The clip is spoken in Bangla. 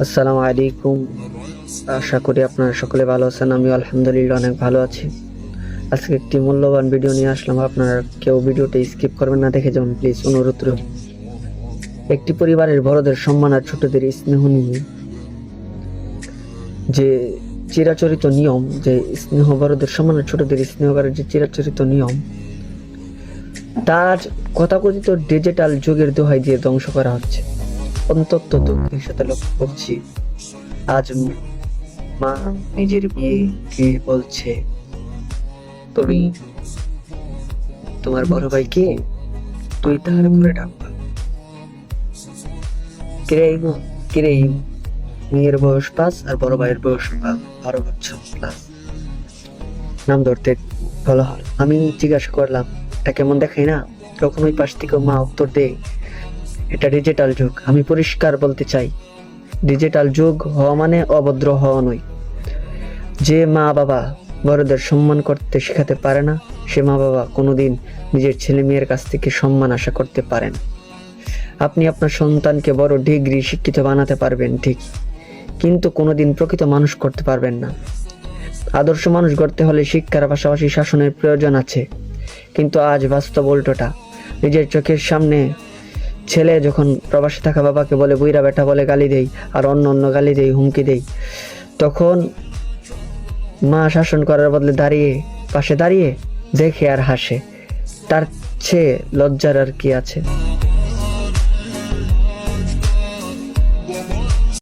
আসসালামু আলাইকুম। আশা করি আপনারা সকলে ভালো আছেন। আমি আলহামদুলিল্লাহ অনেক ভালো আছি। আজকে একটি মূল্যবান ভিডিও নিয়ে আসলাম। আপনারা কেউ ভিডিওটি স্কিপ করবেন না, দেখে যাবেন প্লিজ, অনুরোধ রইল। একটি পরিবারের বড়দের সম্মান আর ছোটদের স্নেহ নিয়ে যে চিরাচরিত নিয়ম, যে স্নেহ, বড়দের সম্মান আর ছোটদের স্নেহ করার যে চিরাচরিত নিয়ম, তার কথাকথিত ডিজিটাল যুগের দোহাই দিয়ে ধ্বংস করা হচ্ছে। অন্তত দুঃখের সাথে লক্ষ্য করছি, আজ মা নিজের মেয়েকে বলছে, তুমি তোমার বড় ভাইকে তুই তার করে ডাকবা। কিরে, মেয়ের বয়স 5 আর বড় ভাইয়ের বয়স 12 বছর প্লাস, নাম ধরতে বলা হল। আমি জিজ্ঞাসা করলাম, এটা কেমন দেখাই না? তখন ওই পাশ থেকে মা উত্তর দেয়, এটা ডিজিটাল যুগ। আমি পরিষ্কার বলতে চাই, ডিজিটাল যুগ হওয়া মানে অভদ্র হওয়া নয়। যে মা বাবা বড়দের সম্মান করতে শেখাতে পারে না, সে মা বাবা কোনোদিন নিজের ছেলে মেয়ের কাছ থেকে সম্মান আশা করতে পারেন। আপনি আপনার সন্তানকে বড় ডিগ্রি শিক্ষিত বানাতে পারবেন ঠিক, কিন্তু কোনোদিন প্রকৃত মানুষ করতে পারবেন না। আদর্শ মানুষ গড়তে হলে শিক্ষার পাশাপাশি শাসনের প্রয়োজন আছে, কিন্তু আজ বাস্তব উল্টোটা। নিজের চোখের সামনে ছেলে যখন প্রবাসে থাকা বাবাকে বলে বুইরা বেটা বলে গালি দেই, আর অন্য গালি দেই, হুমকি দেই, তখন মা শাসন করার বদলে পাশে দাঁড়িয়ে দেখে আর হাসে। তার চেয়ে লজ্জার আর কি আছে?